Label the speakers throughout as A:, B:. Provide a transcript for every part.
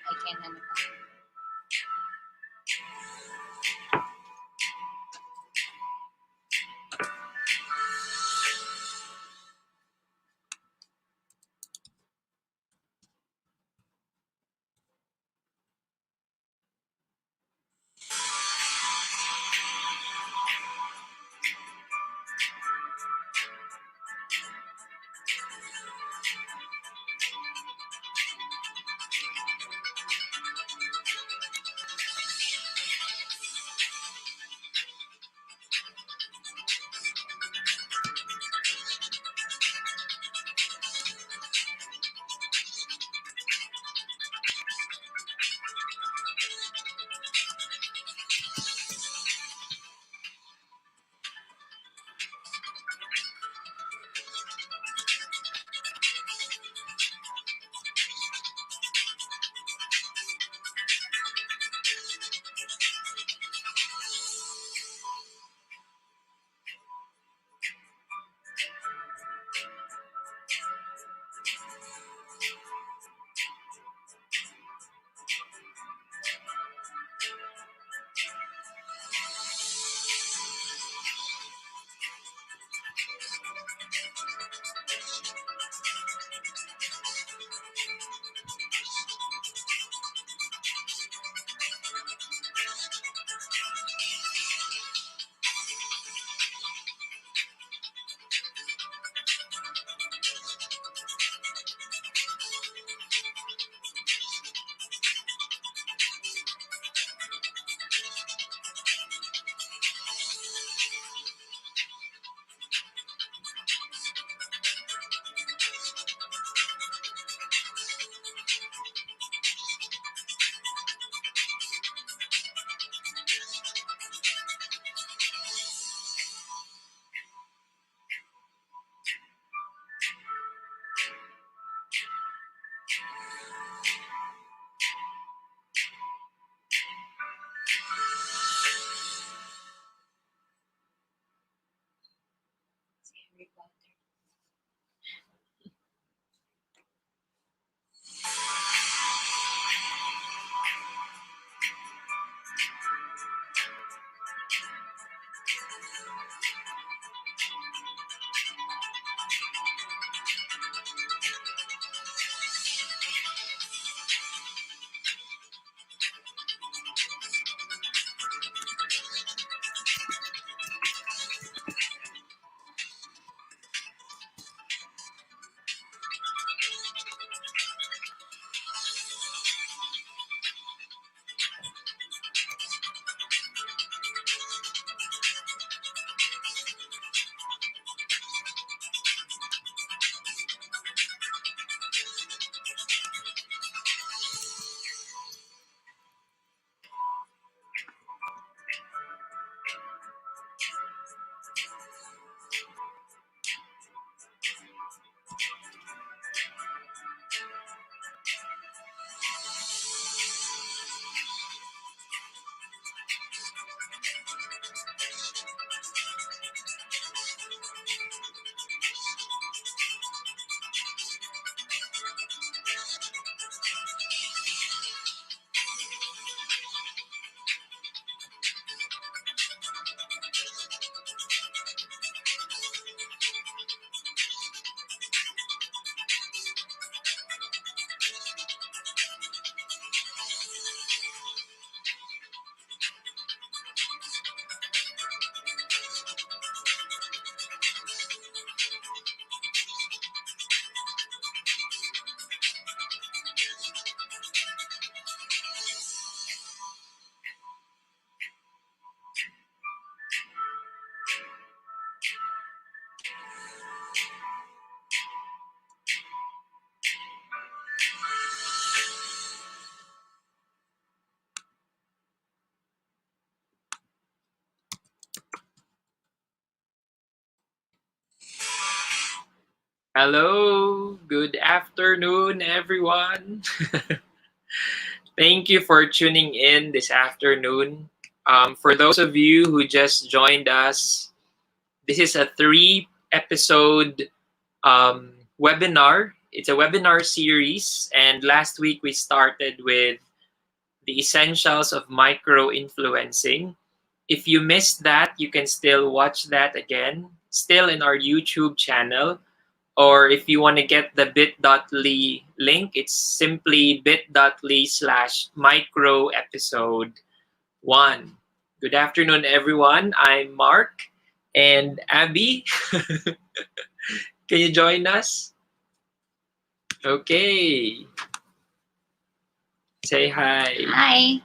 A: I can ano pa.
B: Hello, good afternoon, everyone. Thank you for tuning in this afternoon. For those of you who just joined us, this is a three-episode webinar. It's a webinar series, and last week we started with the essentials of micro influencing. If you missed that, you can still watch that again, still in our YouTube channel. Or if you want to get the bit.ly link, it's simply bit.ly/micro episode 1. Good afternoon, everyone. I'm Mark and Abby. Can you join us? Okay. Say hi.
A: Hi.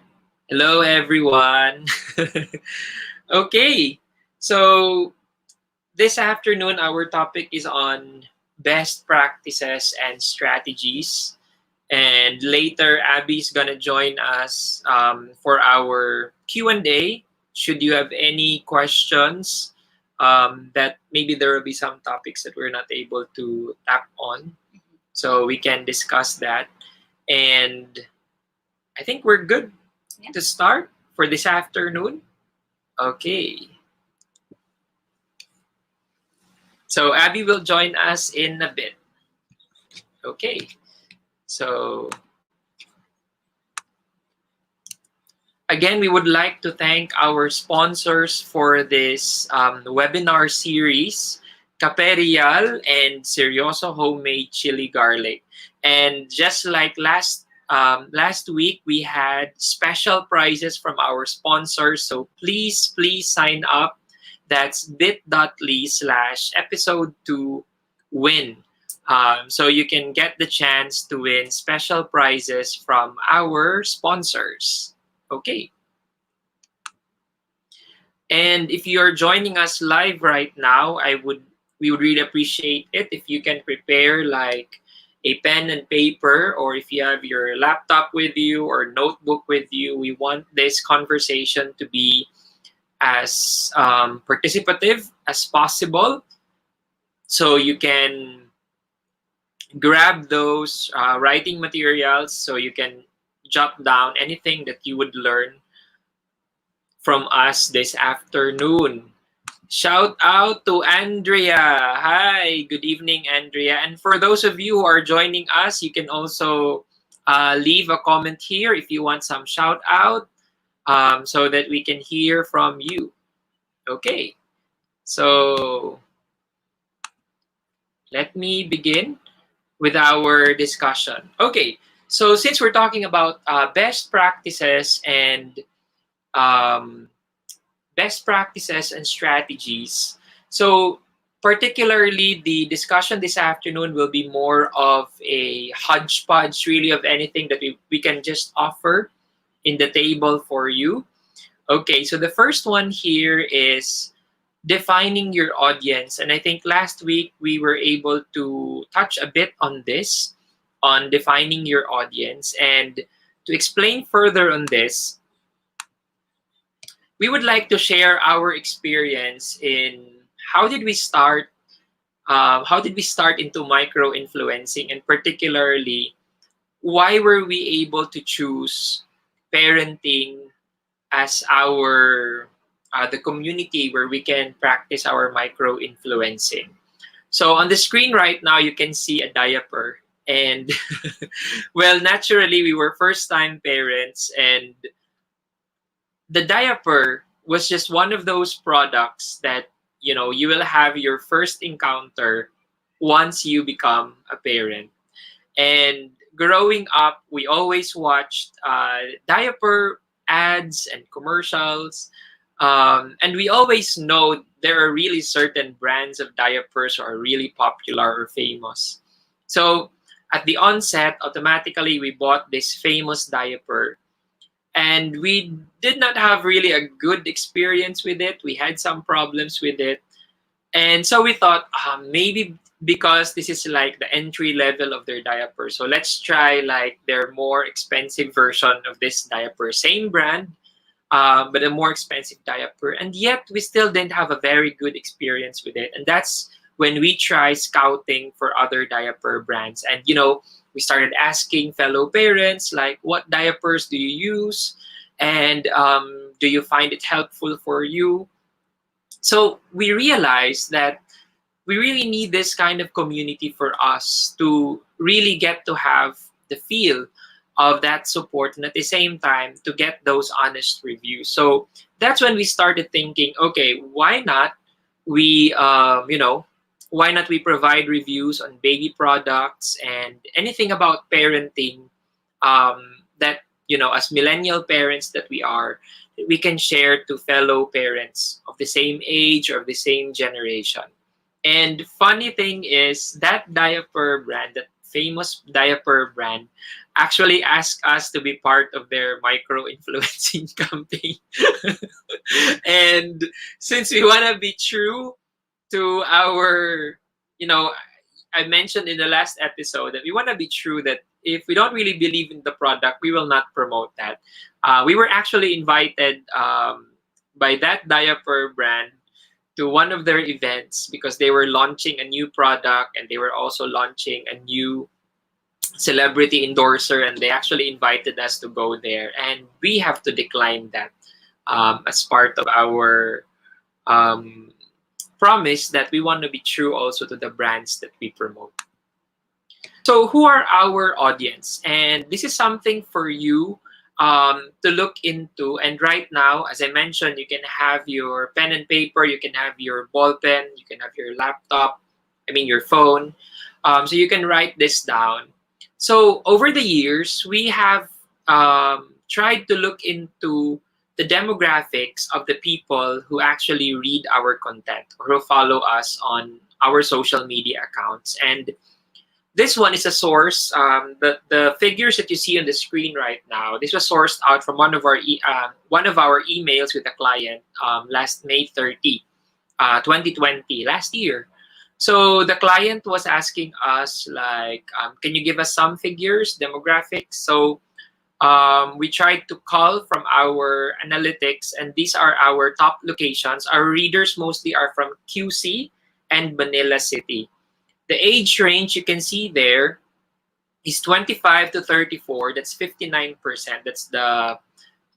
B: Hello, everyone. Okay. So this afternoon, our topic is on best practices and strategies. And later, Abby's gonna join us for our Q&A. Should you have any questions that maybe there will be some topics that we're not able to tap on, so we can discuss that. And I think we're good
A: Yeah.
B: to start for this afternoon. Okay. So Abby will join us in a bit. Okay. So again, we would like to thank our sponsors for this webinar series, Cape Real and Seryoso Homemade Chili Garlic. And just like last week, we had special prizes from our sponsors. So please sign up. That's bit.ly/episode2win. So you can get the chance to win special prizes from our sponsors. Okay. And if you're joining us live right now, we would really appreciate it if you can prepare like a pen and paper, or if you have your laptop with you or notebook with you. We want this conversation to be as participative as possible. So you can grab those writing materials so you can jot down anything that you would learn from us this afternoon. Shout out to Andrea. Hi, good evening, Andrea. And for those of you who are joining us, you can also leave a comment here if you want some shout out, so that we can hear from you. Okay, so let me begin with our discussion. Okay, so since we're talking about best practices and um, strategies. So, particularly, the discussion this afternoon will be more of a hodgepodge, really, of anything that we can just offer in the table for you. Okay, so the first one here is defining your audience. And I think last week we were able to touch a bit on this, on defining your audience. And to explain further on this, we would like to share our experience in how did we start into micro influencing, and particularly why were we able to choose parenting as our the community where we can practice our micro influencing. So on the screen right now you can see a diaper, and well, naturally we were first time parents, and the diaper was just one of those products that you will have your first encounter once you become a parent. And growing up, we always watched diaper ads and commercials, and we always know there are really certain brands of diapers who are really popular or famous. So at the onset, automatically we bought this famous diaper, and we did not have really a good experience with it. We had some problems with it, and so we thought, maybe because this is like the entry level of their diaper, so let's try like their more expensive version of this diaper, same brand, but a more expensive diaper. And yet we still didn't have a very good experience with it, and that's when we try scouting for other diaper brands. And, we started asking fellow parents, like, what diapers do you use? And do you find it helpful for you? So we realized that we really need this kind of community for us to really get to have the feel of that support, and at the same time to get those honest reviews. So that's when we started thinking, okay, we why not we provide reviews on baby products and anything about parenting, that, as millennial parents that we are, we can share to fellow parents of the same age or of the same generation. And funny thing is that diaper brand, that famous diaper brand, actually asked us to be part of their micro influencing campaign. And since we want to be true to our, you know, I mentioned in the last episode that we want to be true, that if we don't really believe in the product, we will not promote that. We were actually invited by that diaper brand to one of their events because they were launching a new product, and they were also launching a new celebrity endorser, and they actually invited us to go there, and we have to decline that, as part of our um, promise that we want to be true also to the brands that we promote. So, who are our audience? And this is something for you to look into. And right now, as I mentioned, you can have your pen and paper, you can have your ball pen, you can have your laptop, your phone. So you can write this down. So over the years, we have tried to look into the demographics of the people who actually read our content or who follow us on our social media accounts. And this one is a source. The figures that you see on the screen right now, this was sourced out from one of our emails with a client last May 30, 2020, last year. So the client was asking us, like, can you give us some figures, demographics? So we tried to call from our analytics, and these are our top locations. Our readers mostly are from QC and Manila City. The age range you can see there is 25 to 34. That's 59%. That's the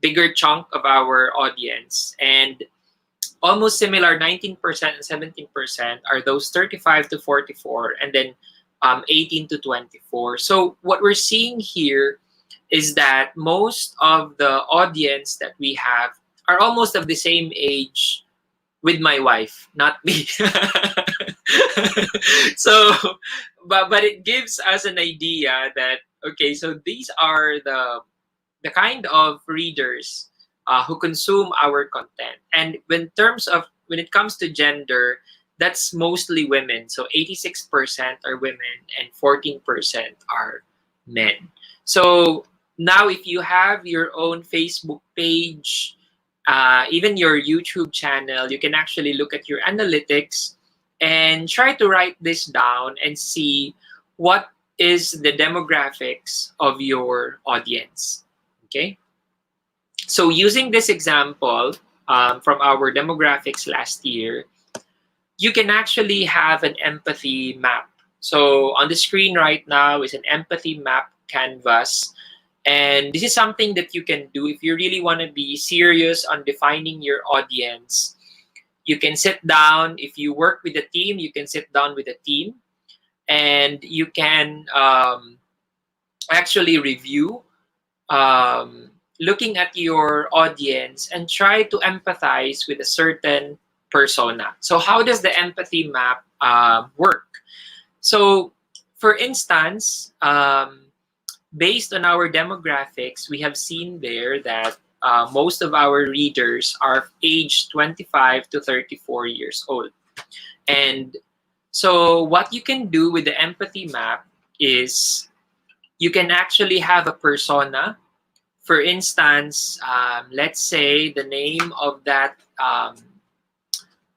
B: bigger chunk of our audience. And almost similar, 19% and 17% are those 35 to 44, and then 18 to 24. So what we're seeing here is that most of the audience that we have are almost of the same age with my wife, not me. So, but it gives us an idea that, okay, so these are the kind of readers who consume our content. And when it comes to gender, that's mostly women. So 86% are women and 14% are men. So now, if you have your own Facebook page, even your YouTube channel, you can actually look at your analytics and try to write this down and see what is the demographics of your audience. Okay? So using this example from our demographics last year, you can actually have an empathy map. So on the screen right now is an empathy map canvas. And this is something that you can do if you really want to be serious on defining your audience. You can sit down. If you work with a team, you can sit down with a team, and you can actually review, looking at your audience and try to empathize with a certain persona. So how does the empathy map work? So for instance, based on our demographics, we have seen there that most of our readers are aged 25 to 34 years old. And so what you can do with the empathy map is you can actually have a persona. For instance, let's say the name of that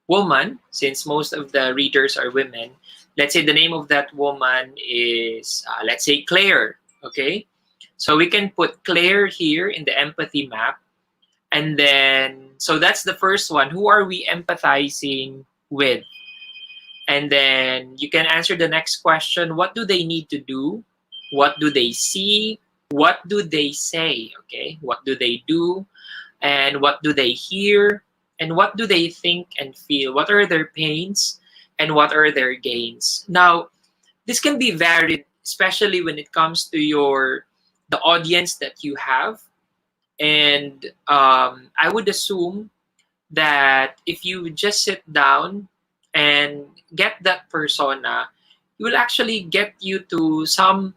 B: woman, since most of the readers are women, let's say the name of that woman is, let's say, Claire. Okay, so we can put Claire here in the empathy map. And then, so that's the first one. Who are we empathizing with? And then you can answer the next question. What do they need to do? What do they see? What do they say? Okay. What do they do? And what do they hear? And what do they think and feel? What are their pains? And what are their gains? Now, this can be varied, especially when it comes to the audience that you have. And I would assume that if you just sit down and get that persona, it will actually get you to some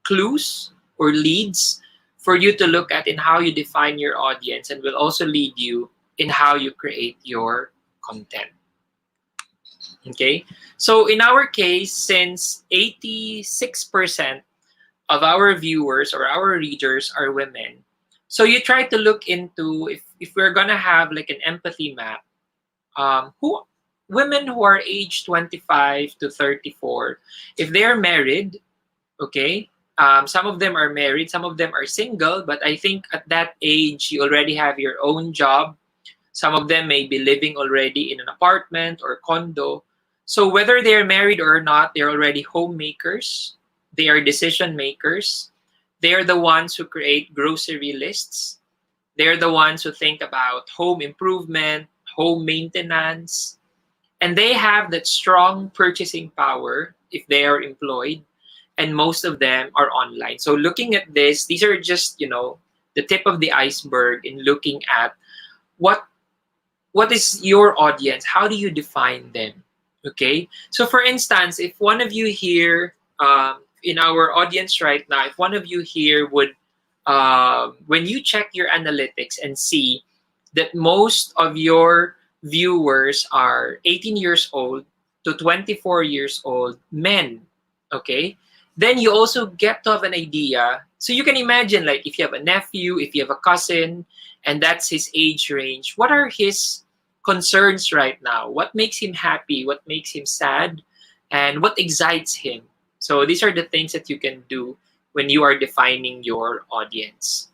B: clues or leads for you to look at in how you define your audience, and will also lead you in how you create your content. Okay, so in our case, since 86% of our viewers or our readers are women, so you try to look into, if we're gonna have like an empathy map, who women who are age 25 to 34, if they're married, okay, some of them are married, some of them are single, but I think at that age you already have your own job. Some of them may be living already in an apartment or condo. So whether they're married or not, they're already homemakers. They are decision makers. They are the ones who create grocery lists. They're the ones who think about home improvement, home maintenance, and they have that strong purchasing power if they are employed, and most of them are online. So looking at this, these are just, the tip of the iceberg in looking at what what is your audience, how do you define them. Okay, so for instance, if one of you here, in our audience right now, if one of you here would, when you check your analytics and see that most of your viewers are 18 years old to 24 years old men, okay, then you also get to have an idea. So you can imagine, like, if you have a nephew, if you have a cousin, and that's his age range, what are his concerns right now? What makes him happy? What makes him sad? And what excites him? So these are the things that you can do when you are defining your audience.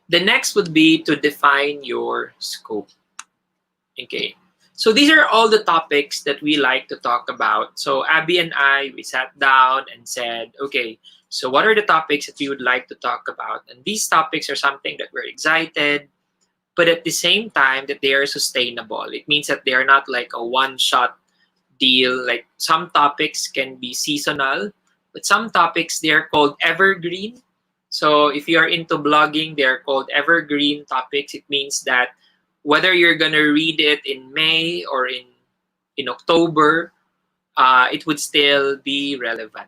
B: The next would be to define your scope. Okay. So these are all the topics that we like to talk about. So Abby and I, we sat down and said, okay, so what are the topics that we would like to talk about? And these topics are something that we're excited, but at the same time that they are sustainable. It means that they are not like a one-shot deal. Like, some topics can be seasonal, but some topics, they're called evergreen. So if you are into blogging, they're called evergreen topics. It means that whether you're gonna read it in May or in October, it would still be relevant.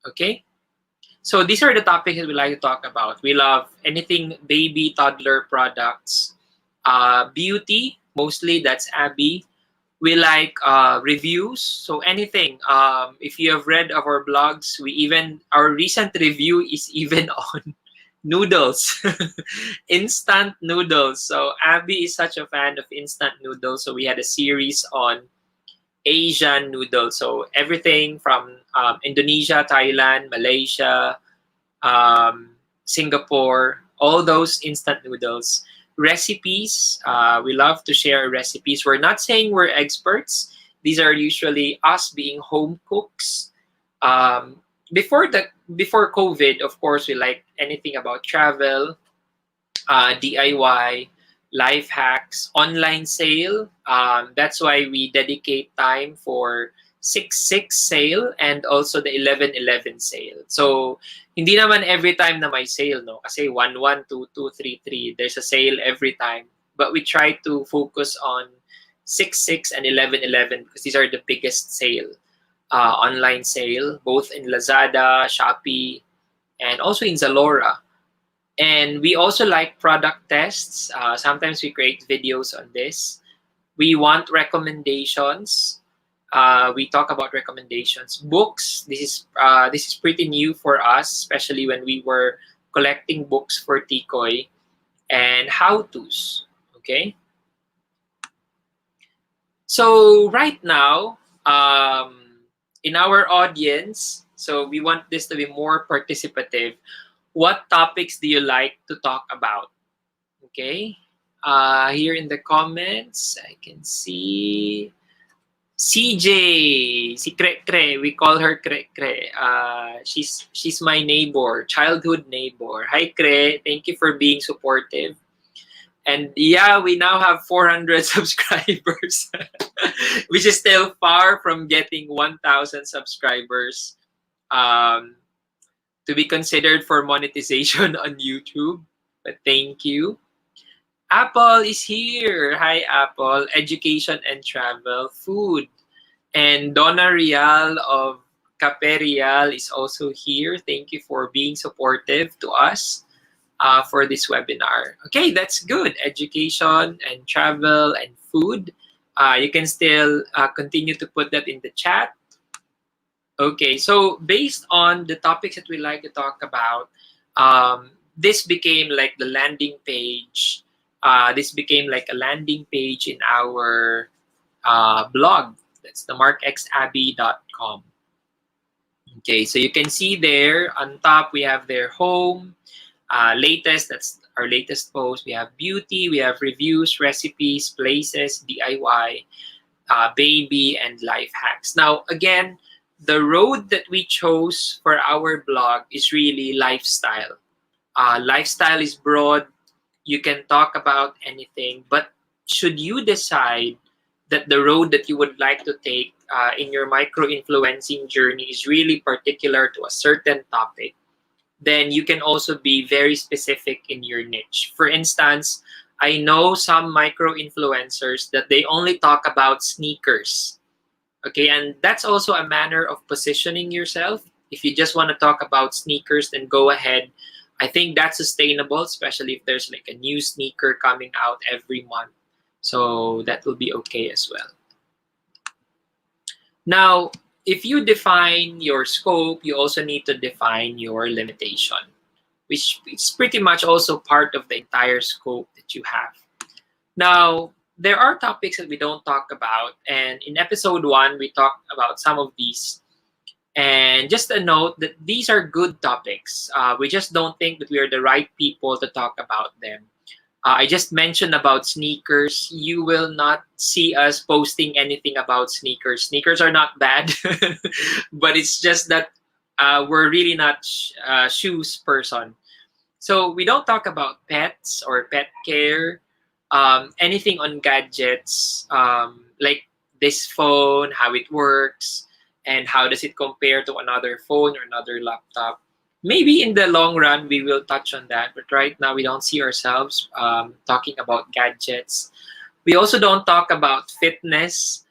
B: Okay. So these are the topics that we like to talk about. We love anything baby, toddler products, beauty, mostly that's Abby. We like reviews, so anything. If you have read our blogs, our recent review is even on noodles, instant noodles. So Abby is such a fan of instant noodles, so we had a series on Asian noodles. So everything from Indonesia, Thailand, Malaysia, Singapore, all those instant noodles. Recipes, we love to share recipes. We're not saying we're experts. These are usually us being home cooks. Um, before COVID, of course, we like anything about travel, DIY, life hacks, online sale. That's why we dedicate time for 6/6 sale and also the 11/11 sale. So, hindi naman every time na may sale, no? Kasi 1/1, 2/2, 3/3, there's a sale every time. But we try to focus on 6/6 and 11/11 because these are the biggest sale, online sale, both in Lazada, Shopee, and also in Zalora. And we also like product tests. Sometimes we create videos on this. We want recommendations. We talk about recommendations. Books. This is pretty new for us, especially when we were collecting books for Tikoy, and how-tos. Okay. So right now, in our audience, so we want this to be more participative. What topics do you like to talk about? Okay. Here in the comments, I can see CJ, si Kre Kre, we call her Kre Kre. She's my neighbor, childhood neighbor. Hi Kre, thank you for being supportive. And yeah, we now have 400 subscribers, which is still far from getting 1,000 subscribers um, to be considered for monetization on YouTube. But thank you. Apple is here. Hi, Apple. Education and travel, food. And Donna Real of Cape Real is also here. Thank you for being supportive to us for this webinar. Okay, that's good. Education and travel and food. You can still continue to put that in the chat. Okay, so based on the topics that we like to talk about, this became like the landing page. This became like a landing page in our blog. That's the markxabbey.com. Okay, so you can see there on top we have their home, latest, that's our latest post. We have beauty, we have reviews, recipes, places, DIY, baby, and life hacks. Now, again, the road that we chose for our blog is really lifestyle. Lifestyle is broad. You can talk about anything, but should you decide that the road that you would like to take in your micro-influencing journey is really particular to a certain topic, then you can also be very specific in your niche. For instance, I know some micro-influencers that they only talk about sneakers. Okay, and that's also a manner of positioning yourself. If you just want to talk about sneakers, then go ahead. I think that's sustainable, especially if there's like a new sneaker coming out every month. So that will be okay as well. Now, if you define your scope, you also need to define your limitation, which is pretty much also part of the entire scope that you have. Now, there are topics that we don't talk about, and in episode 1, we talked about some of these. And just a note that these are good topics. We just don't think that we are the right people to talk about them. I just mentioned about sneakers. You will not see us posting anything about sneakers. Sneakers are not bad, but it's just that we're really not shoes person. So we don't talk about pets or pet care, anything on gadgets, like this phone, how it works, and how does it compare to another phone or another laptop. Maybe in the long run, we will touch on that. But right now, we don't see ourselves talking about gadgets. We also don't talk about fitness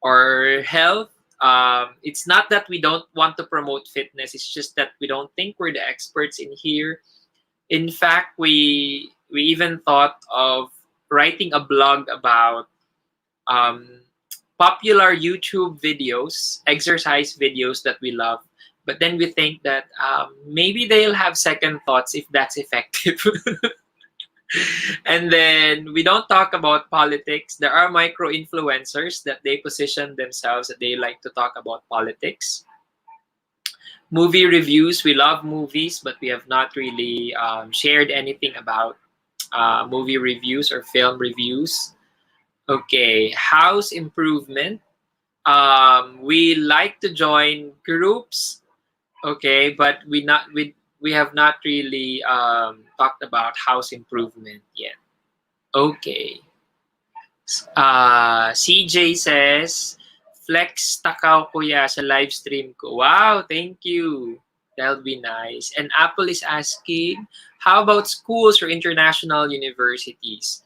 B: or health. It's not that we don't want to promote fitness. It's just that we don't think we're the experts in here. In fact, we even thought of writing a blog about um, popular YouTube videos, exercise videos that we love. But then we think that maybe they'll have second thoughts if that's effective. And then we don't talk about politics. There are micro influencers that they position themselves that they like to talk about politics. Movie reviews. We love movies, but we have not really shared anything about movie reviews or film reviews. Okay, house improvement. We like to join groups. Okay, but we have not really talked about house improvement yet. Okay. CJ says, flex takaw kuya sa live stream ko. Wow, thank you. That'll be nice. And Apple is asking, how about schools or international universities?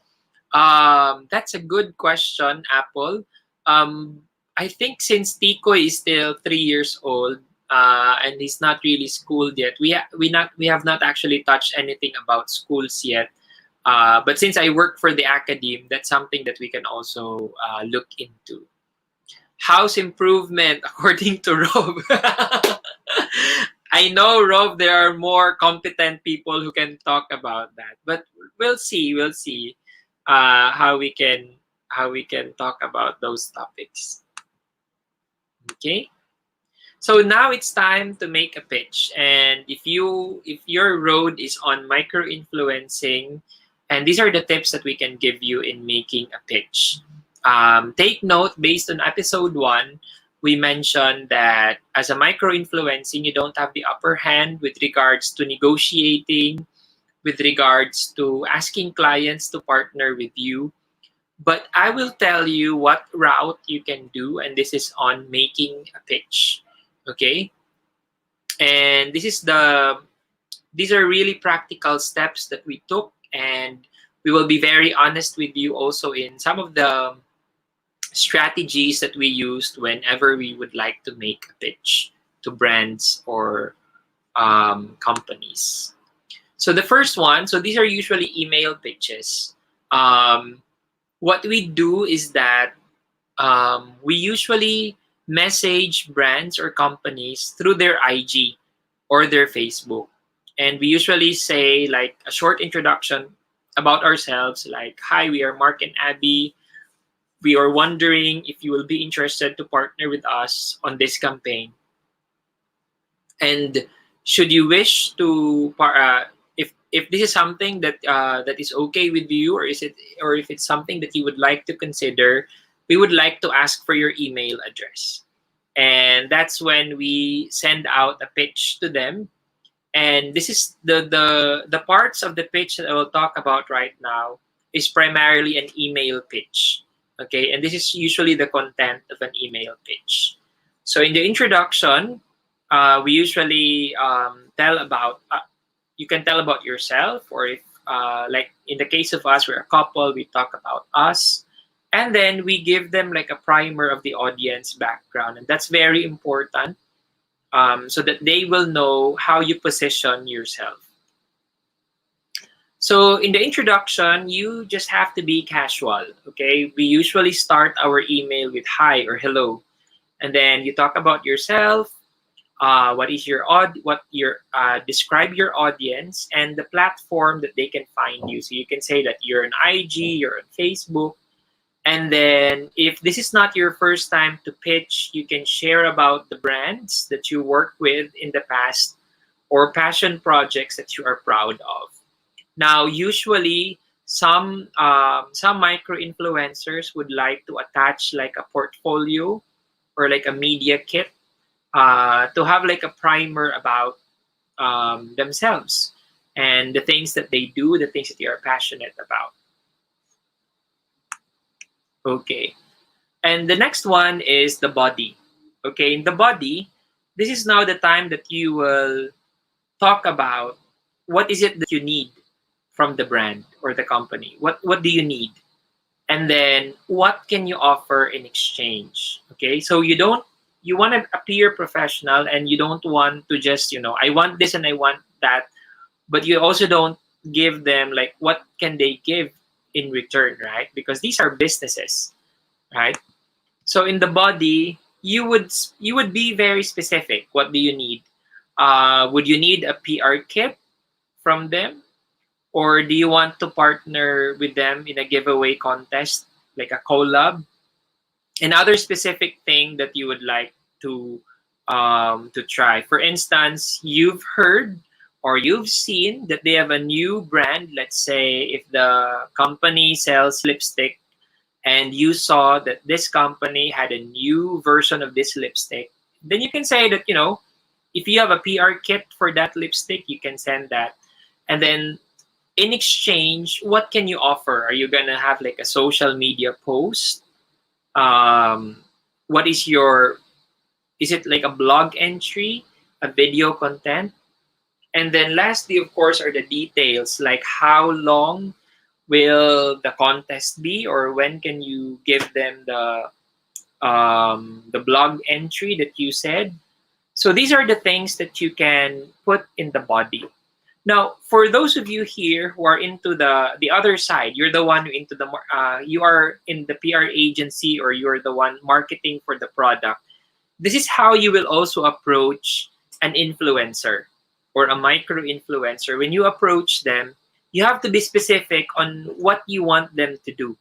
B: That's a good question, Apple. I think since Tico is still 3 years old, and he's not really schooled yet, we have not actually touched anything about schools yet. But since I work for the academe, that's something that we can also look into. House improvement, according to Rob. I know, Rob, there are more competent people who can talk about that. But we'll see. We'll see how we can talk about those topics. Okay. So now it's time to make a pitch. And if your road is on micro influencing, and these are the tips that we can give you in making a pitch. Take note, based on episode 1, we mentioned that as a micro influencing, you don't have the upper hand with regards to negotiating, with regards to asking clients to partner with you. But I will tell you what route you can do, and this is on making a pitch. Okay? And these are really practical steps that we took, and we will be very honest with you also in some of the strategies that we used whenever we would like to make a pitch to brands or companies. So the first one, so these are usually email pitches. Um, what we do is that we usually message brands or companies through their IG or their Facebook. And we usually say like a short introduction about ourselves, like, hi, we are Mark and Abby. We are wondering if you will be interested to partner with us on this campaign. And should you wish to, if this is something that that is okay with you, or if it's something that you would like to consider, we would like to ask for your email address. And that's when we send out a pitch to them. And this is the parts of the pitch that I will talk about right now is primarily an email pitch. Okay, and this is usually the content of an email pitch. So in the introduction, we usually tell about you can tell about yourself, or if like in the case of us, we're a couple, we talk about us, and then we give them like a primer of the audience background, and that's very important, so that they will know how you position yourself. So in the introduction, you just have to be casual. Okay, we usually start our email with hi or hello, and then you talk about yourself. What is your describe your audience and the platform that they can find you. So you can say that you're on IG, you're on Facebook, and then if this is not your first time to pitch, you can share about the brands that you worked with in the past or passion projects that you are proud of. Now, usually some micro influencers would like to attach like a portfolio or like a media kit, to have like a primer about themselves and the things that they do, the things that they are passionate about. Okay. And the next one is the body. Okay. In the body, this is now the time that you will talk about what is it that you need from the brand or the company. What do you need? And then what can you offer in exchange? Okay. So you want to appear professional, and you don't want to just, I want this and I want that, but you also don't give them like what can they give in return, right? Because these are businesses, right? So in the body, you would be very specific. What do you need? Would you need a PR kit from them, or do you want to partner with them in a giveaway contest, like a collab? Another specific thing that you would like to try. For instance, you've heard or you've seen that they have a new brand. Let's say if the company sells lipstick, and you saw that this company had a new version of this lipstick, then you can say that, if you have a PR kit for that lipstick, you can send that. And then in exchange, what can you offer? Are you gonna have like a social media post? What is it like a blog entry, a video content? And then lastly, of course, are the details, like how long will the contest be, or when can you give them the blog entry that you said. So these are the things that you can put in the body. Now, for those of you here who are into the other side, you're the one who into the you are in the PR agency, or you're the one marketing for the product. This is how you will also approach an influencer or a micro influencer. When you approach them, you have to be specific on what you want them to do.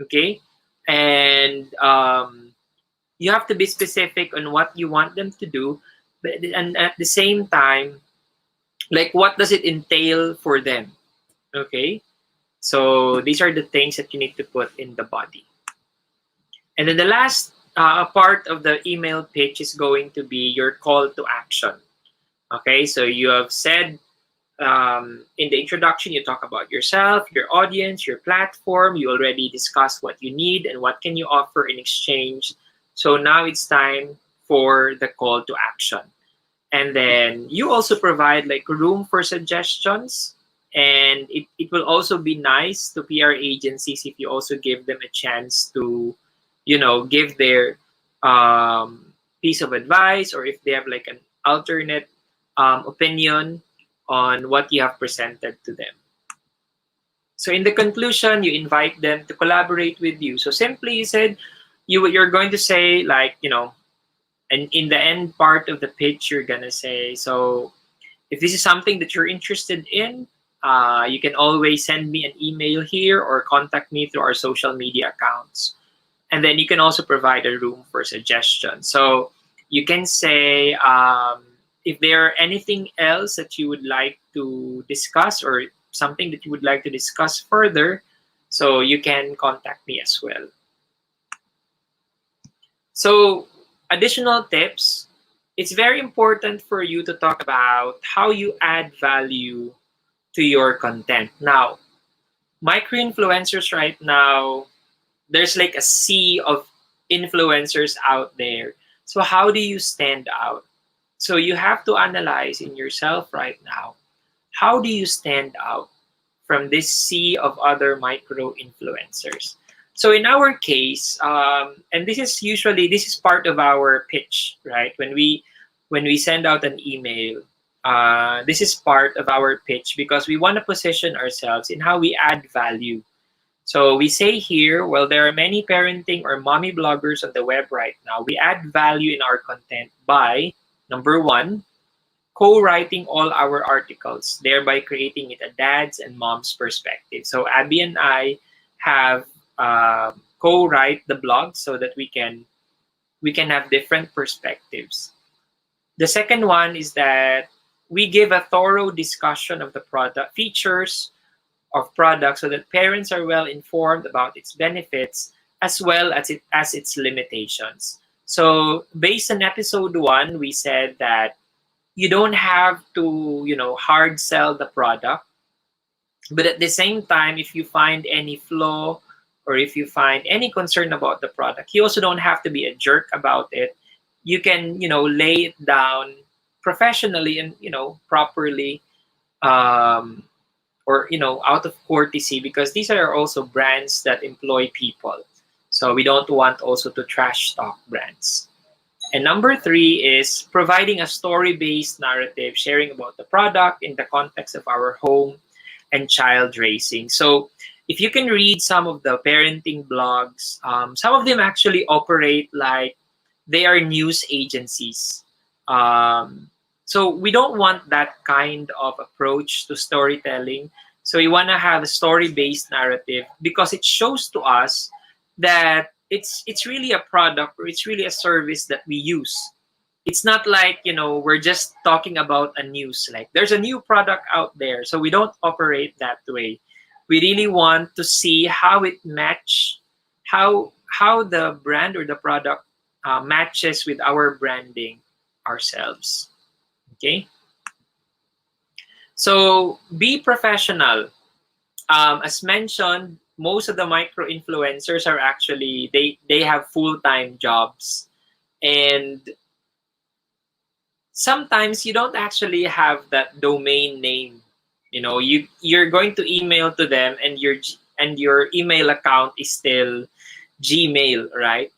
B: Okay, and you have to be specific on what you want them to do, and at the same time, like what does it entail for them. Okay, so these are the things that you need to put in the body. And then the last part of the email pitch is going to be your call to action. Okay, so you have said in the introduction, you talk about yourself, your audience, your platform. You already discussed what you need and what can you offer in exchange. So now it's time for the call to action. And then you also provide like room for suggestions. And it will also be nice to PR agencies if you also give them a chance to, give their piece of advice, or if they have like an alternate opinion on what you have presented to them. So in the conclusion, you invite them to collaborate with you. So simply you said you're going to say like, and in the end part of the pitch, you're gonna say, so if this is something that you're interested in, you can always send me an email here or contact me through our social media accounts. And then you can also provide a room for suggestions. So you can say if there are anything else that you would like to discuss or something that you would like to discuss further, so you can contact me as well. So additional tips, it's very important for you to talk about how you add value to your content. Now, micro-influencers right now, there's like a sea of influencers out there. So how do you stand out? So you have to analyze in yourself right now, how do you stand out from this sea of other micro influencers? So in our case, and this is part of our pitch, right? When we send out an email, this is part of our pitch because we want to position ourselves in how we add value. So we say here, well, there are many parenting or mommy bloggers on the web right now. We add value in our content by, number one, co-writing all our articles, thereby creating it a dad's and mom's perspective. So Abby and I have co-write the blog so that we can have different perspectives. The second one is that we give a thorough discussion of the product features of products so that parents are well informed about its benefits as well as its limitations. So based on episode 1, we said that you don't have to, hard sell the product. But at the same time, if you find any flaw or if you find any concern about the product, you also don't have to be a jerk about it. You can, lay it down professionally and, properly, or, out of courtesy, because these are also brands that employ people. So we don't want also to trash talk brands. And number 3 is providing a story-based narrative, sharing about the product in the context of our home and child raising. So if you can read some of the parenting blogs, some of them actually operate like they are news agencies. So we don't want that kind of approach to storytelling. So we want to have a story-based narrative because it shows to us that it's really a product or it's really a service that we use. It's not like, we're just talking about a news, like there's a new product out there. So we don't operate that way. We really want to see how it how the brand or the product matches with our branding ourselves. Okay, so be professional. As mentioned, most of the micro influencers are actually they have full-time jobs, and sometimes you don't actually have that domain name. You're going to email to them, and your email account is still Gmail, right?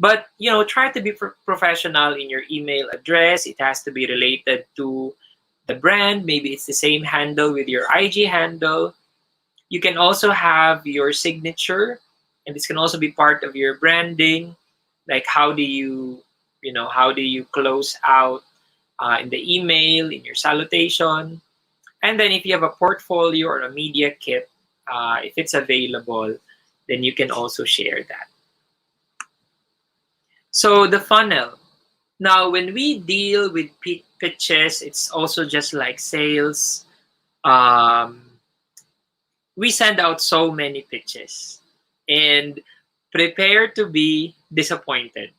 B: But try to be professional in your email address. It has to be related to the brand. Maybe it's the same handle with your IG handle. You can also have your signature, and this can also be part of your branding. Like how do you close out in the email, in your salutation. And then if you have a portfolio or a media kit, if it's available, then you can also share that. So the funnel. Now, when we deal with pitches, it's also just like sales. We send out so many pitches, and prepare to be disappointed.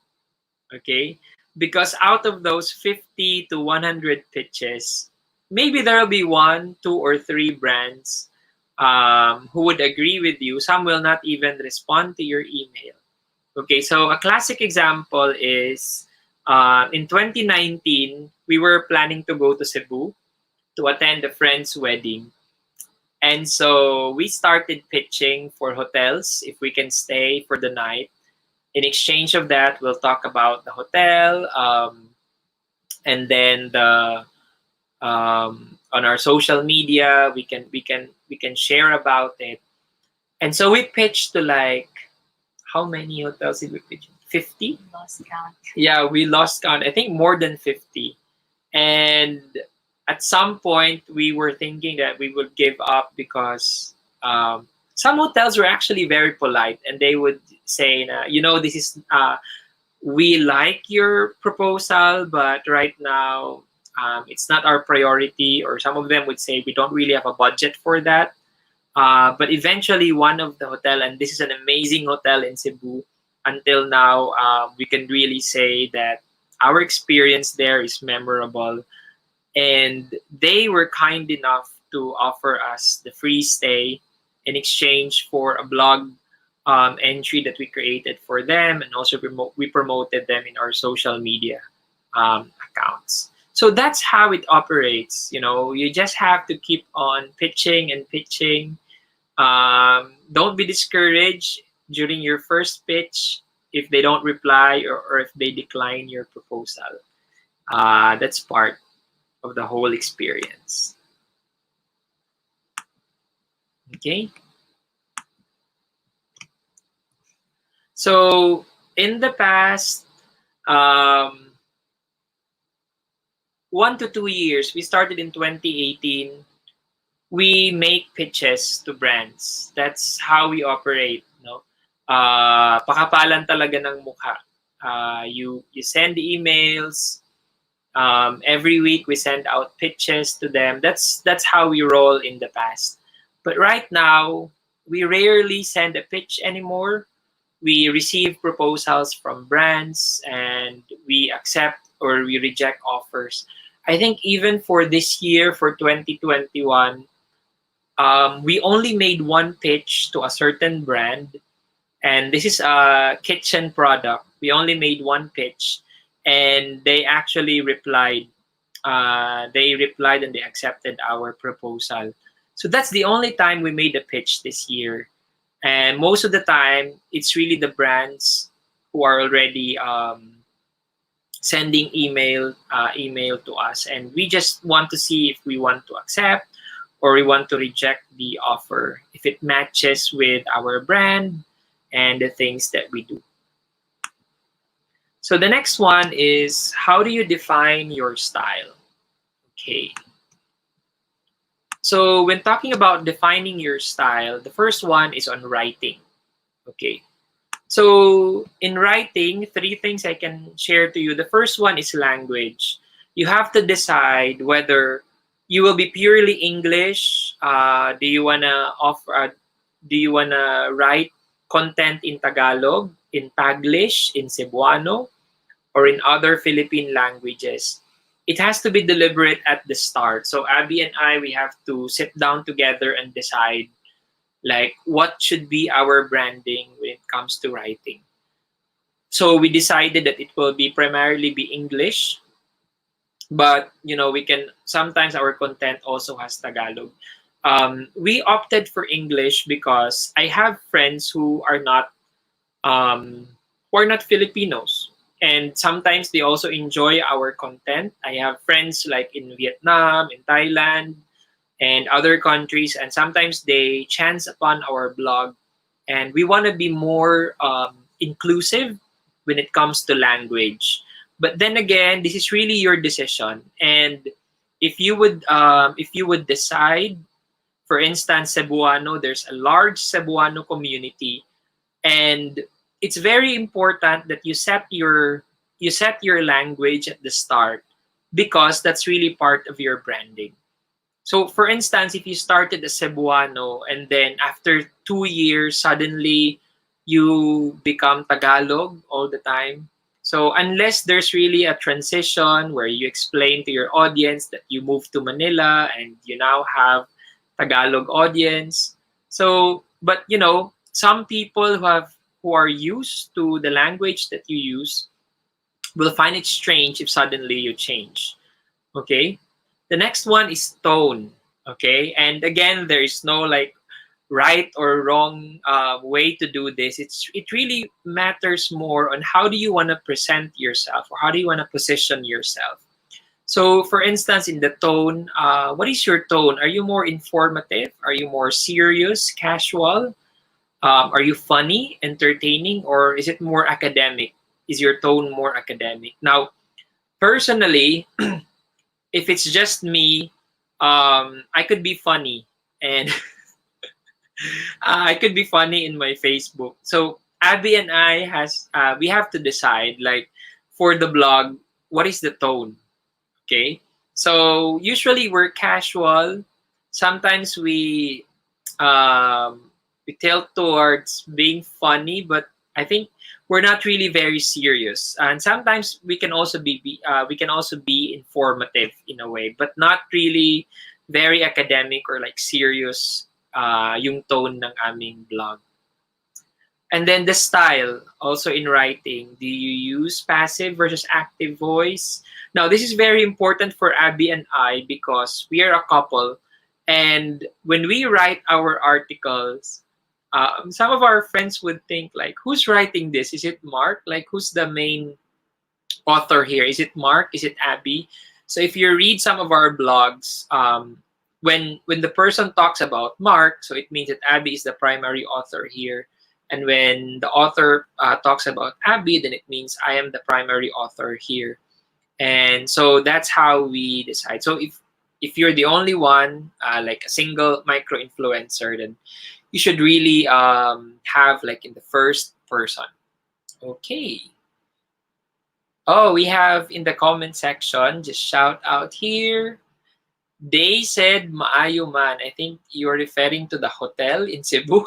B: Okay, because out of those 50 to 100 pitches, maybe there'll be one, two, or three brands who would agree with you. Some will not even respond to your email. Okay, so a classic example is in 2019, we were planning to go to Cebu to attend a friend's wedding. And so we started pitching for hotels if we can stay for the night. In exchange of that, we'll talk about the hotel, and then the on our social media, we can share about it. And so we pitched to like, how many hotels did we pitch? 50?
A: Lost count.
B: Yeah, we lost count. I think more than 50. And at some point, we were thinking that we would give up because some hotels were actually very polite, and they would say, this is we like your proposal, but right now it's not our priority. Or some of them would say we don't really have a budget for that. But eventually, one of the hotel, and this is an amazing hotel in Cebu, until now, we can really say that our experience there is memorable. And they were kind enough to offer us the free stay in exchange for a blog entry that we created for them, and also we promoted them in our social media accounts. So that's how it operates. You just have to keep on pitching and pitching. Don't be discouraged during your first pitch if they don't reply, or if they decline your proposal. That's part of the whole experience. Okay. So in the past, 1 to 2 years, we started in 2018. We make pitches to brands. That's how we operate. No, pakapalan talaga ng mukha. You send emails. Every week we send out pitches to them. That's how we roll in the past. But right now, we rarely send a pitch anymore. We receive proposals from brands, and we accept or we reject offers. I think even for this year, for 2021, we only made one pitch to a certain brand, and this is a kitchen product. We only made one pitch, and they actually replied. They replied and they accepted our proposal. So that's the only time we made a pitch this year. And most of the time, it's really the brands who are already sending email to us, and we just want to see if we want to accept or we want to reject the offer if it matches with our brand and the things that we do. So the next one is, how do you define your style? Okay. So when talking about defining your style, the first one is on writing. Okay. So in writing, three things I can share to you. The first one is language. You have to decide whether you will be purely English. Do you wanna offer? Do you wanna write content in Tagalog, in Taglish, in Cebuano, or in other Philippine languages? It has to be deliberate at the start. So Abby and I, we have to sit down together and decide like what should be our branding when it comes to writing. So we decided that it will be primarily be English, but we can sometimes our content also has Tagalog. We opted for English because I have friends who are not Filipinos, and sometimes they also enjoy our content. I have friends like in Vietnam, in Thailand, and other countries, and sometimes they chance upon our blog, and we want to be more inclusive when it comes to language. But then again, this is really your decision, and if you would decide, for instance, Cebuano, there's a large Cebuano community, and it's very important that you set your language at the start, because that's really part of your branding. So, for instance, if you started as Cebuano and then after 2 years, suddenly you become Tagalog all the time. So unless there's really a transition where you explain to your audience that you moved to Manila and you now have Tagalog audience. So, but some people who are used to the language that you use will find it strange if suddenly you change. Okay? The next one is tone. Okay? And again, there is no like right or wrong way to do this. It really matters more on how do you want to present yourself or how do you want to position yourself. So, for instance, in the tone, what is your tone? Are you more informative? Are you more serious, casual? Are you funny, entertaining, or is it more academic? Is your tone more academic? Now, personally, if it's just me, I could be funny and I could be funny in my Facebook. So Abby and I we have to decide like for the blog, what is the tone? Okay. So usually we're casual. Sometimes we tilt towards being funny, but I think we're not really very serious. And sometimes we can also be informative in a way, but not really very academic or like serious yung tone ng aming blog. And then the style, also in writing. Do you use passive versus active voice? Now, this is very important for Abby and I because we are a couple. And when we write our articles, some of our friends would think like, who's writing this? Is it Mark? Like, who's the main author here? Is it Mark? Is it Abby? So if you read some of our blogs, when the person talks about Mark, so it means that Abby is the primary author here. And when the author talks about Abby, then it means I am the primary author here. And so that's how we decide. So if you're the only one, like a single micro influencer, then you should really have like in the first person. Okay. Oh, we have in the comment section, just shout out here. They said maayo man. I think you're referring to the hotel in Cebu.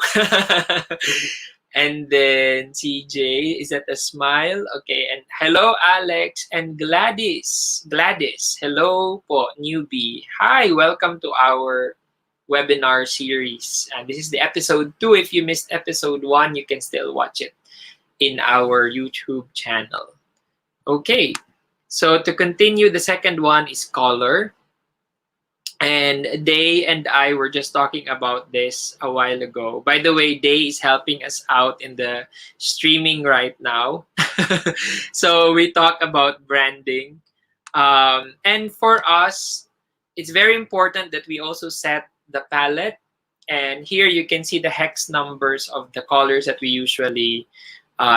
B: And then CJ, is that a smile? Okay, and hello Alex and Gladys. Gladys, hello po, newbie. Hi, welcome to our webinar series. And this is the episode 2. If you missed episode 1, you can still watch it in our YouTube channel. Okay, so to continue, the second one is color. And Day and I were just talking about this a while ago. By the way, Day is helping us out in the streaming right now. So we talk about branding. And for us, it's very important that we also set the palette. And here you can see the hex numbers of the colors that we usually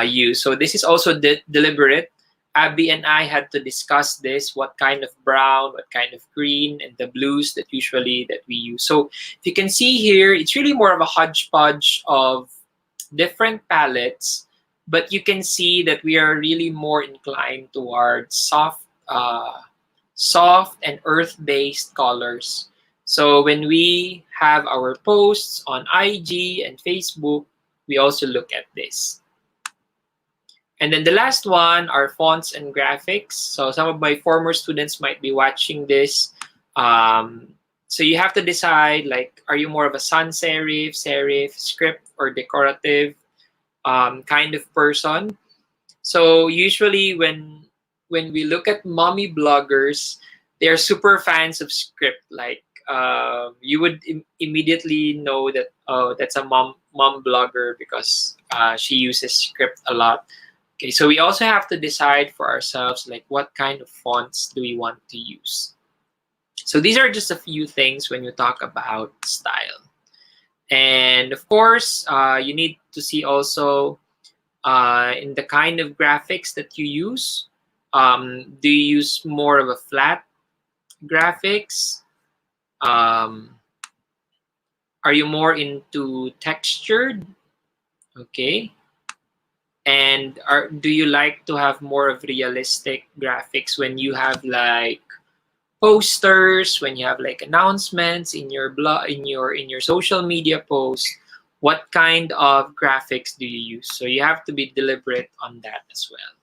B: use. So this is also deliberate. Abby and I had to discuss this, what kind of brown, what kind of green, and the blues that we use. So if you can see here, it's really more of a hodgepodge of different palettes, but you can see that we are really more inclined towards soft and earth-based colors. So when we have our posts on IG and Facebook, we also look at this. And then the last one are fonts and graphics. So some of my former students might be watching this. So you have to decide, like, are you more of a sans serif, script, or decorative kind of person? So usually when we look at mommy bloggers, they're super fans of script. Like you would immediately know that, oh, that's a mom blogger because she uses script a lot. Okay, so we also have to decide for ourselves like what kind of fonts do we want to use. So these are just a few things when you talk about style. And of course, you need to see also in the kind of graphics that you use. Do you use more of a flat graphics? Are you more into textured? Okay. And do you like to have more of realistic graphics when you have like posters, when you have like announcements in your blog, in your social media posts, What kind of graphics do you use? So you have to be deliberate on that as well.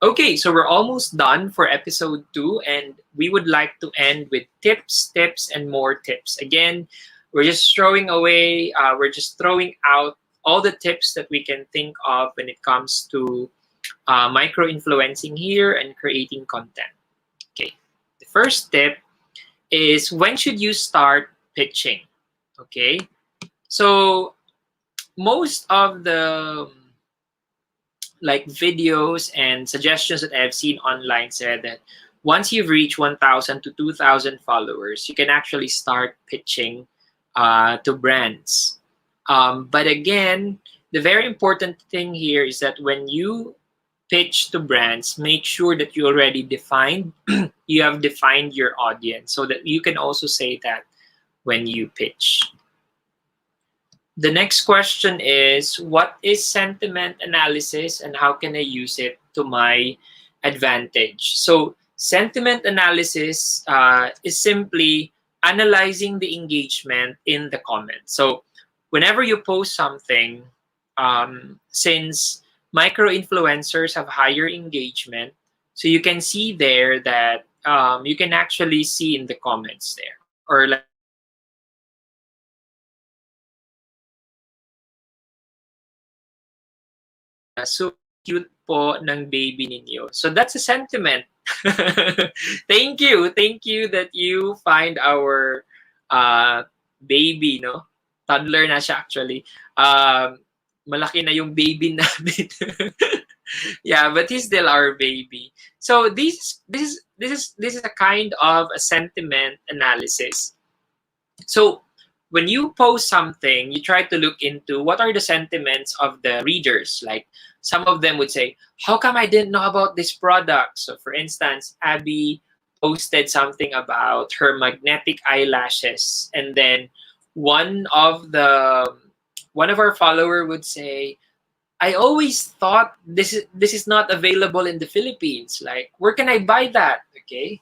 B: Okay, so we're almost done for episode 2, and we would like to end with tips, and more tips. Again, we're just throwing out all the tips that we can think of when it comes to micro influencing here and creating content. Okay, the first tip is, when should you start pitching? Okay, so most of the like videos and suggestions that I've seen online said that once you've reached 1,000 to 2,000 followers, you can actually start pitching to brands. But again, the very important thing here is that when you pitch to brands, make sure that you have defined your audience, so that you can also say that when you pitch. The next question is, what is sentiment analysis and how can I use it to my advantage? So sentiment analysis is simply analyzing the engagement in the comments. So whenever you post something, since micro influencers have higher engagement, so you can see there that you can actually see in the comments there, or like for example, super cute po ng baby ninyo. So that's a sentiment. Thank you. Thank you that you find our uh, baby, no? Toddler na siya actually. Malaki na yung baby namin. Yeah, but he's still our baby. So this is a kind of a sentiment analysis. So when you post something, you try to look into what are the sentiments of the readers. Like some of them would say, "How come I didn't know about this product?" So for instance, Abby posted something about her magnetic eyelashes, and then one of the one of our follower would say, "I always thought this is not available in the Philippines. Like, where can I buy that?" Okay.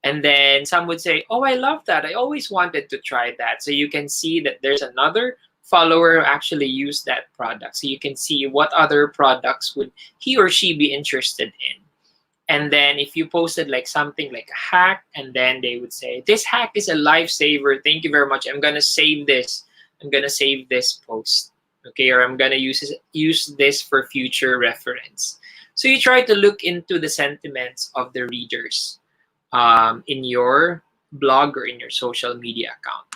B: And then some would say, "Oh, I love that. I always wanted to try that." So you can see that there's another follower who actually used that product. So you can see what other products would he or she be interested in. And then if you posted like something like a hack, and then they would say, "This hack is a lifesaver. Thank you very much. I'm gonna save this. I'm gonna save this post. Okay, or I'm gonna use this for future reference." So you try to look into the sentiments of the readers in your blog or in your social media account.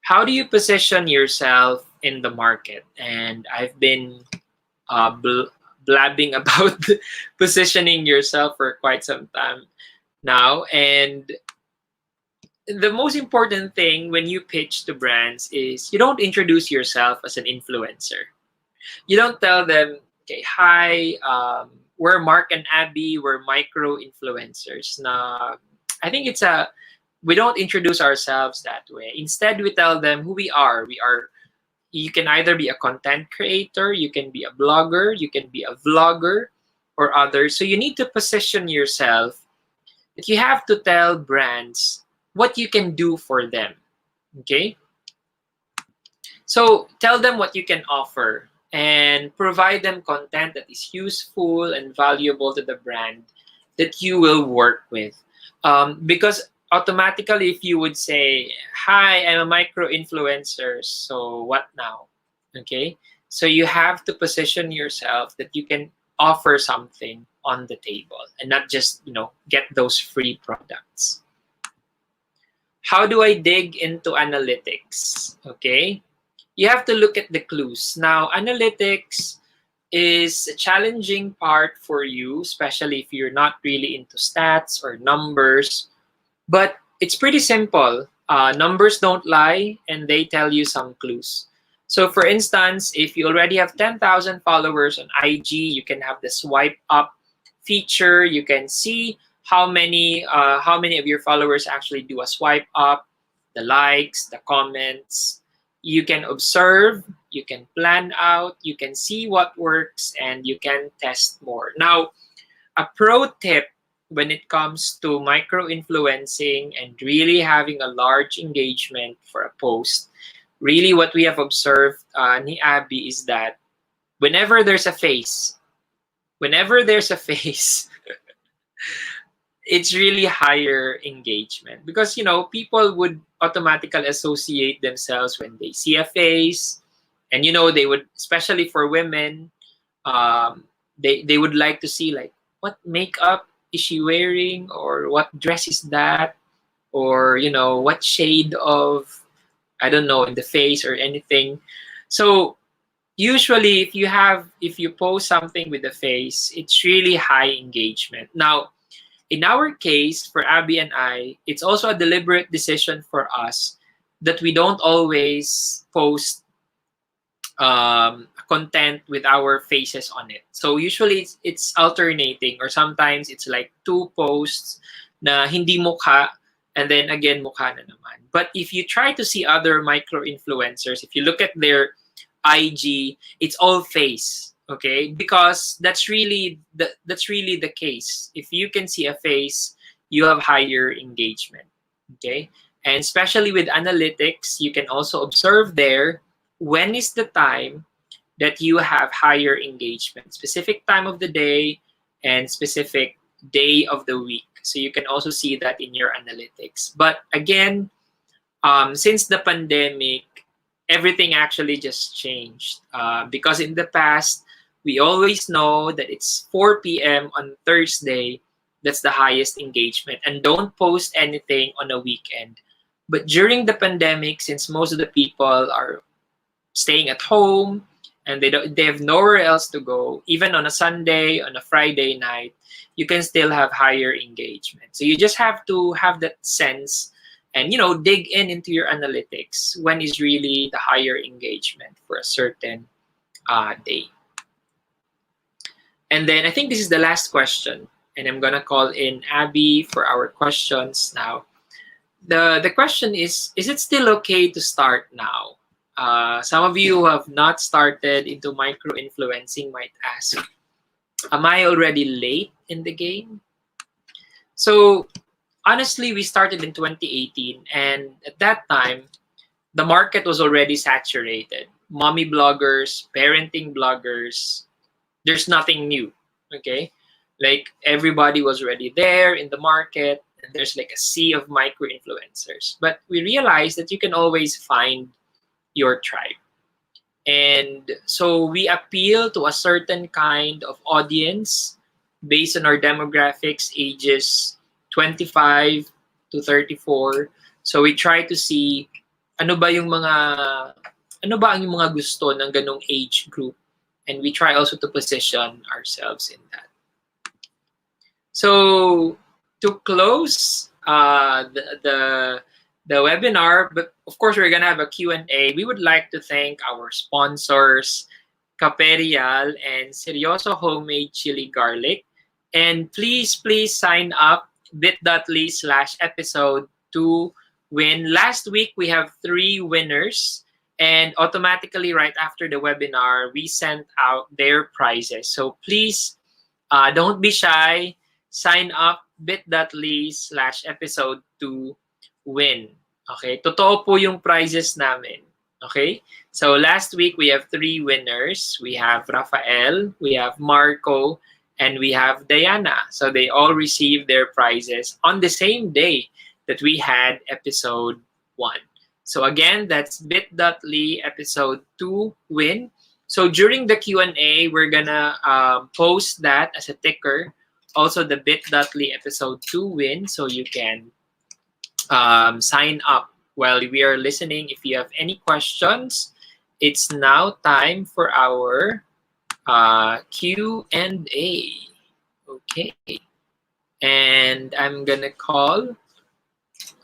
B: How do you position yourself in the market? And I've been blabbing about positioning yourself for quite some time now. And the most important thing when you pitch to brands is you don't introduce yourself as an influencer. You don't tell them, "Okay, hi, we're Mark and Abby, we're micro influencers." Na, I think we don't introduce ourselves that way. Instead, we tell them who we are. You can either be a content creator, you can be a blogger, you can be a vlogger, or others. So you need to position yourself that you have to tell brands what you can do for them. Okay? So tell them what you can offer and provide them content that is useful and valuable to the brand that you will work with. Because automatically, if you would say, "Hi, I'm a micro influencer, so what now?" Okay, so you have to position yourself that you can offer something on the table and not just get those free products. How do I dig into analytics? Okay, you have to look at the clues. Now, analytics is a challenging part for you, especially if you're not really into stats or numbers. But it's pretty simple. Numbers don't lie, and they tell you some clues. So, for instance, if you already have 10,000 followers on IG, you can have the swipe up feature. You can see how many of your followers actually do a swipe up, the likes, the comments. You can observe, you can plan out, you can see what works, and you can test more. Now, a pro tip when it comes to micro influencing and really having a large engagement for a post, really what we have observed ni Abby is that whenever there's a face, whenever there's a face, it's really higher engagement because people would automatically associate themselves when they see a face, and they would, especially for women, they would like to see like what makeup is she wearing, or what dress is that, or what shade of, I don't know, in the face or anything. So usually if you post something with the face, it's really high engagement. Now, in our case, for Abby and I, it's also a deliberate decision for us that we don't always post content with our faces on it. So usually it's alternating, or sometimes it's like two posts na hindi mukha, and then again mukha na naman. But if you try to see other micro influencers, if you look at their IG, it's all face. Okay, because that's really the case. If you can see a face, you have higher engagement. Okay, and especially with analytics, you can also observe there when is the time that you have higher engagement, specific time of the day and specific day of the week. So you can also see that in your analytics. But again, since the pandemic, everything actually just changed. Because in the past, we always know that it's 4 p.m. on Thursday. That's the highest engagement. And don't post anything on a weekend. But during the pandemic, since most of the people are staying at home and they have nowhere else to go, even on a Sunday, on a Friday night, you can still have higher engagement. So you just have to have that sense and dig into your analytics when is really the higher engagement for a certain day. And then I think this is the last question, and I'm gonna call in Abby for our questions now. The question is it still okay to start now? Some of you who have not started into micro influencing might ask, am I already late in the game? So honestly, we started in 2018, and at that time, the market was already saturated. Mommy bloggers, parenting bloggers, there's nothing new. Okay, like everybody was already there in the market, and there's like a sea of micro influencers. But we realized that you can always find your tribe. And so we appeal to a certain kind of audience based on our demographics, ages 25 to 34. So we try to see ano ba yung mga ano ba ang yung mga gusto ng ganong age group, and we try also to position ourselves in that. So to close the webinar, but of course we're gonna have a Q&A. We would like to thank our sponsors, Caperial and Seryoso Homemade Chili Garlic. And please sign up bit.ly/episode to win. Last week we have 3 winners, and automatically right after the webinar we sent out their prizes. So please don't be shy. Sign up bit.ly/episode to win. Okay? Totoo po yung prizes namin. Okay? So last week we have 3 winners. We have Rafael, we have Marco, and we have Diana. So they all received their prizes on the same day that we had episode 1. So again, that's bit.ly/episode 2 win. So during the Q&A, we're gonna post that as a ticker. Also the bit.ly/episode 2 win, so you can sign up while we are listening. If you have any questions, it's now time for our Q&A. Okay. And I'm gonna call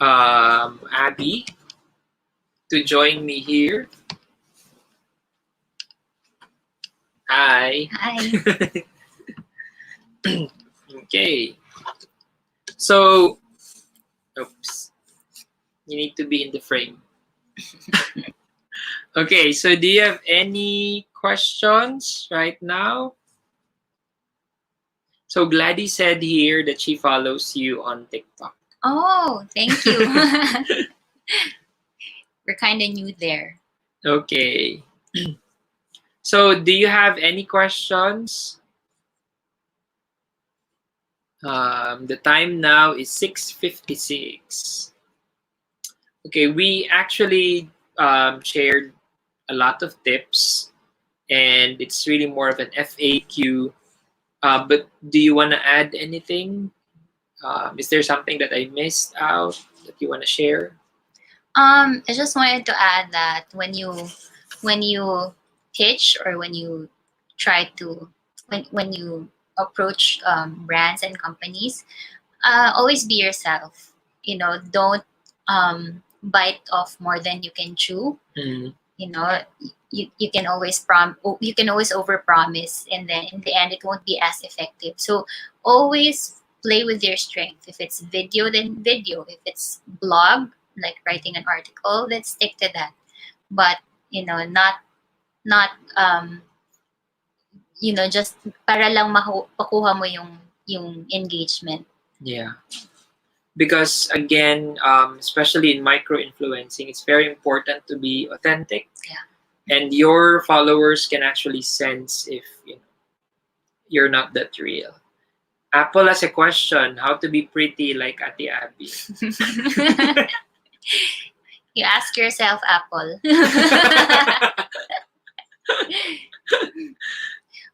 B: Abby to join me here. Hi.
A: Hi.
B: Okay. So, oops. You need to be in the frame. Okay, so do you have any questions right now? So Gladys said here that she follows you on TikTok.
A: Oh, thank you. We're kind of new there.
B: Okay. So, do you have any questions? The time now is 6:56. Okay, we actually shared a lot of tips, and it's really more of an FAQ. But do you want to add anything? Is there something that I missed out that you want to share?
A: I just wanted to add that when you pitch or when you try to when you approach brands and companies, always be yourself. You know, don't bite off more than you can chew.
B: Mm,
A: You know, you can always you can always overpromise, and then in the end it won't be as effective. So always play with your strength. If it's video, then video. If it's blog, like writing an article, let's stick to that. But not just para lang makuha mo yung engagement.
B: yeah. Because again, especially in micro influencing, it's very important to be authentic.
A: Yeah.
B: And your followers can actually sense if you're not that real. Apple has a question: how to be pretty like Ate Abby?
A: You ask yourself, Apple.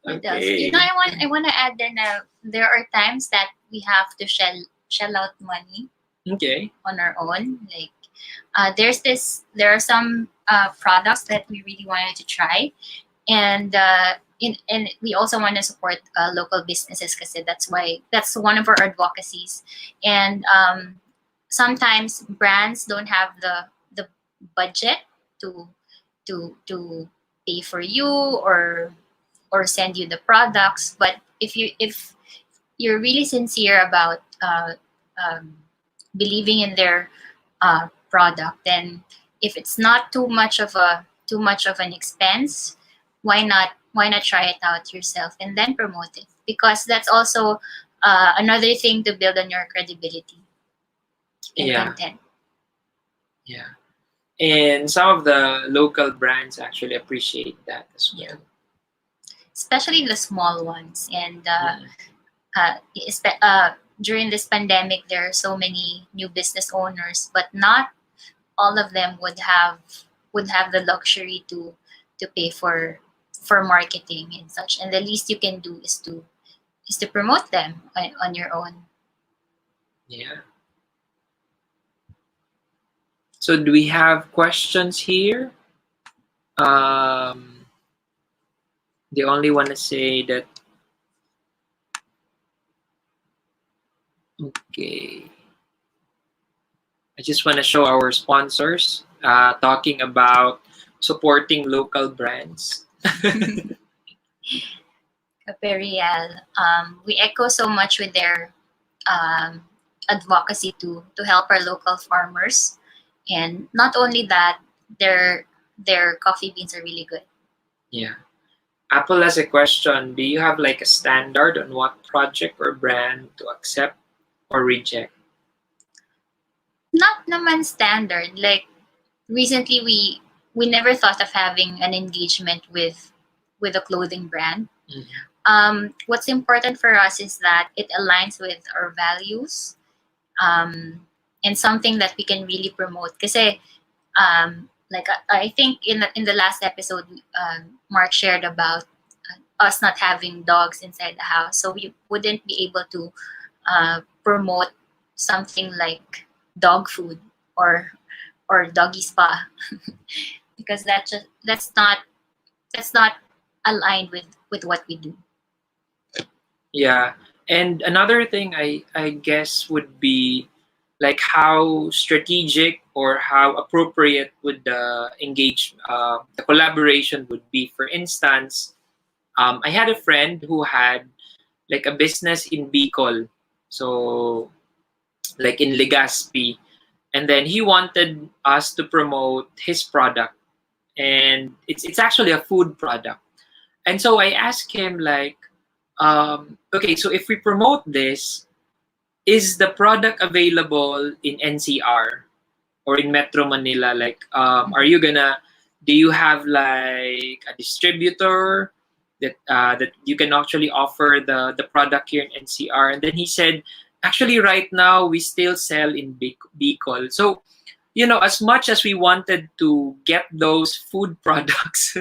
A: What else?
B: Okay.
A: I want to add then there are times that we have to shell out money
B: Okay.
A: on our own. Like there are some products that we really wanted to try, and and we also want to support local businesses because that's one of our advocacies. And sometimes brands don't have the budget to to pay for you or send you the products. But if you're really sincere about um, believing in their product, then if it's not too much of an expense, why not try it out yourself and then promote it? Because that's also another thing to build on your credibility and
B: Yeah.
A: content.
B: Yeah. And some of the local brands actually appreciate that as well.
A: Yeah. Especially the small ones. And
B: Mm.
A: during this pandemic, there are so many new business owners, but not all of them would have the luxury to pay for marketing and such. And the least you can do is to promote them on your own.
B: Yeah. So do we have questions here? Um, they only want to say that, okay. I just want to show our sponsors talking about supporting local brands.
A: Imperial. We echo so much with their um, advocacy to help our local farmers, and not only that, their coffee beans are really good.
B: Yeah. Apple has a question. Do you have like a standard on what project or brand to accept or reject?
A: Not naman standard. Like recently, we never thought of having an engagement with a clothing brand.
B: Mhm.
A: What's important for us is that it aligns with our values, and something that we can really promote. Kasi like I think in the last episode, Mark shared about us not having dogs inside the house, so we wouldn't be able to promote something like dog food or doggy spa because that's not aligned with what we do.
B: Yeah. And another thing I guess would be like how strategic or how appropriate would the collaboration would be. For instance, I had a friend who had like a business in Bicol, so like in Legazpi, and then he wanted us to promote his product, and it's actually a food product. And so I asked him like, okay, so if we promote this, is the product available in NCR or in Metro Manila? Like, are you gonna Do you have like a distributor that you can actually offer the product here in NCR? And then he said, actually, right now we still sell in Bicol. So as much as we wanted to get those food products,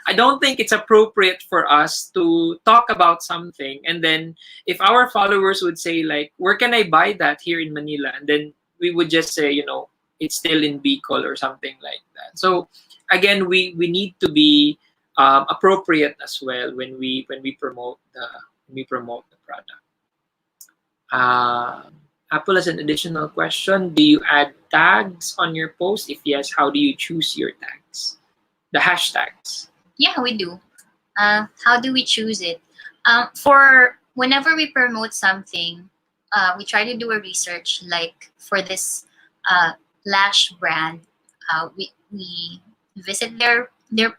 B: I don't think it's appropriate for us to talk about something. And then if our followers would say, like, where can I buy that here in Manila? And then we would just say, it's still in Bicol or something like that. So again, we need to be appropriate as well when we promote the product. Um, Apple has an additional question. Do you add tags on your post? If yes, how do you choose your tags? The hashtags.
A: Yeah, we do. How do we choose it? For whenever we promote something, we try to do a research. Like for this lash brand, we visit their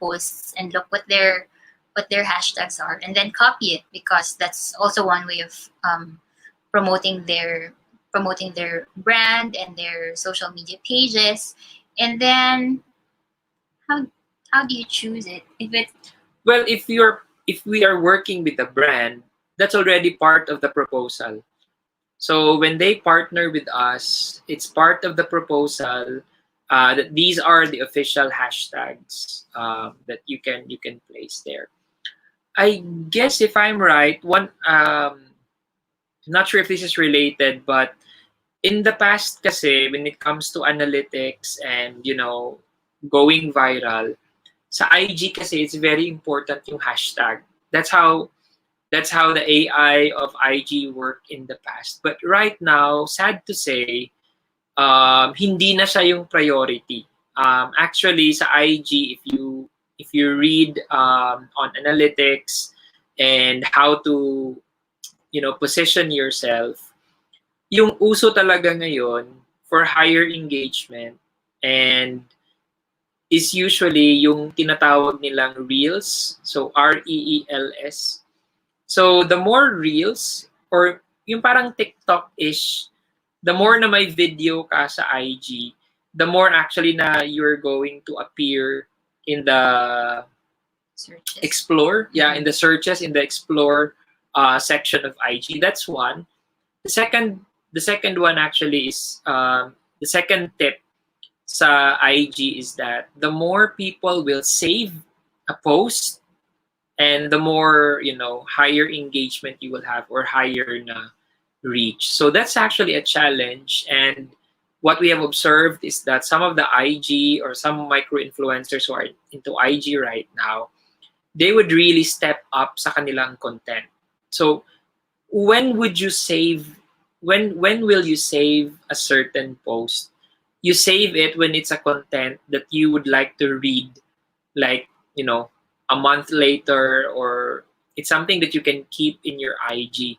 A: posts and look what their hashtags are, and then copy it, because that's also one way of promoting their brand and their social media pages. And then how how do you choose it? If it
B: Well, if we are working with a brand, that's already part of the proposal. So when they partner with us, it's part of the proposal that these are the official hashtags that you can place there. I guess if I'm right, I'm not sure if this is related, but in the past kasi, when it comes to analytics and, going viral, sa IG kasi, it's very important yung hashtag. That's how the AI of IG worked in the past. But right now, sad to say, hindi na siya yung priority. Actually, sa IG, if you read on analytics and how to position yourself, yung uso talaga ngayon for higher engagement and is usually yung tinatawag nilang reels. So REELS. So the more reels or yung parang TikTok-ish, the more na may video ka sa IG, the more actually na you're going to appear in the
A: searches.
B: explore, in the searches, in the explore section of IG. That's one. The second one actually is the second tip sa IG is that the more people will save a post and the more higher engagement you will have or higher na reach. So that's actually a challenge. And what we have observed is that some of the IG or some micro influencers who are into IG right now, they would really step up sa kanilang content. So when would you save when will you save a certain post? You save it when it's a content that you would like to read, like a month later, or it's something that you can keep in your IG.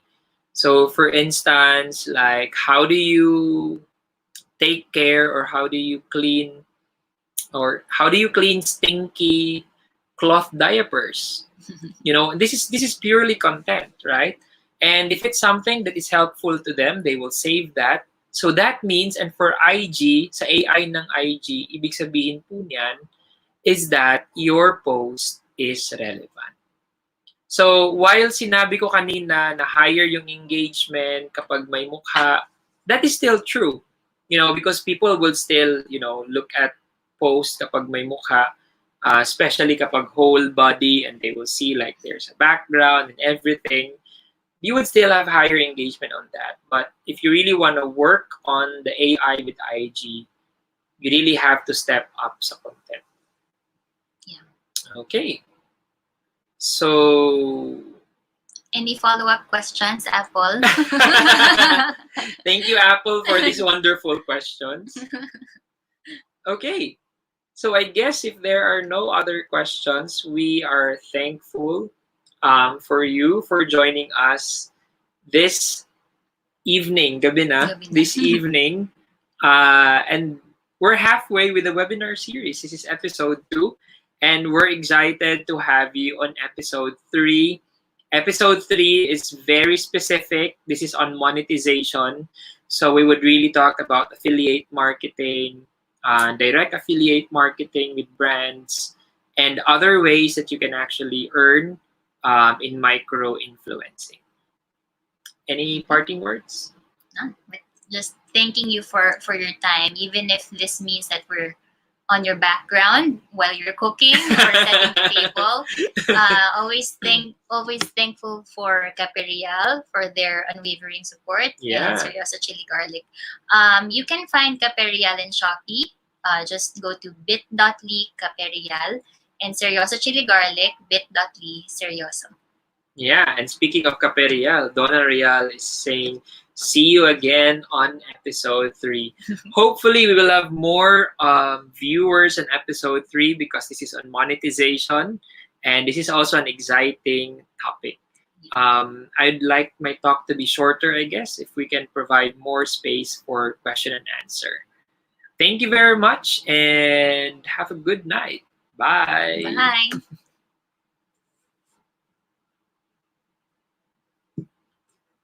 B: So for instance, like how do you take care or how do you clean stinky cloth diapers? This is purely content, right? And if it's something that is helpful to them, they will save that. So that means, and for IG, sa AI ng IG, ibig sabihin po niyan is that your post is relevant. So while sinabi ko kanina na higher yung engagement kapag may mukha, that is still true. Because people will still, look at posts kapag may mukha, especially kapag whole body, and they will see like there's a background and everything. You would still have higher engagement on that. But if you really want to work on the AI with IG, you really have to step up sa content.
A: Yeah.
B: Okay. So,
A: Any follow-up questions, Apple?
B: thank you, Apple, for these wonderful questions. Okay. So I guess if there are no other questions, we are thankful for you for joining us this evening, gabi na,
A: Gabi na.
B: this evening. And we're halfway with the webinar series. This is episode 2, and we're excited to have you on episode 3. Episode 3 is very specific. This is on monetization. So we would really talk about affiliate marketing direct affiliate marketing with brands, and other ways that you can actually earn in micro influencing. Any parting words?
A: No, but just thanking you for your time, even if this means that we're on your background while you're cooking or setting the table. Always thankful for Caperial for their unwavering support and
B: Yeah.
A: Seryoso Chili Garlic. You can find Caperial in Shopee. Just go to bit.ly Caperial and Seryoso Chili Garlic bit.ly Seryoso.
B: Yeah, and speaking of Caperial, Donna Real is saying, see you again on episode 3. Hopefully, we will have more viewers on episode 3 because this is on monetization and this is also an exciting topic. I'd like my talk to be shorter, I guess, if we can provide more space for question and answer. Thank you very much and have a good night. Bye.
A: Bye.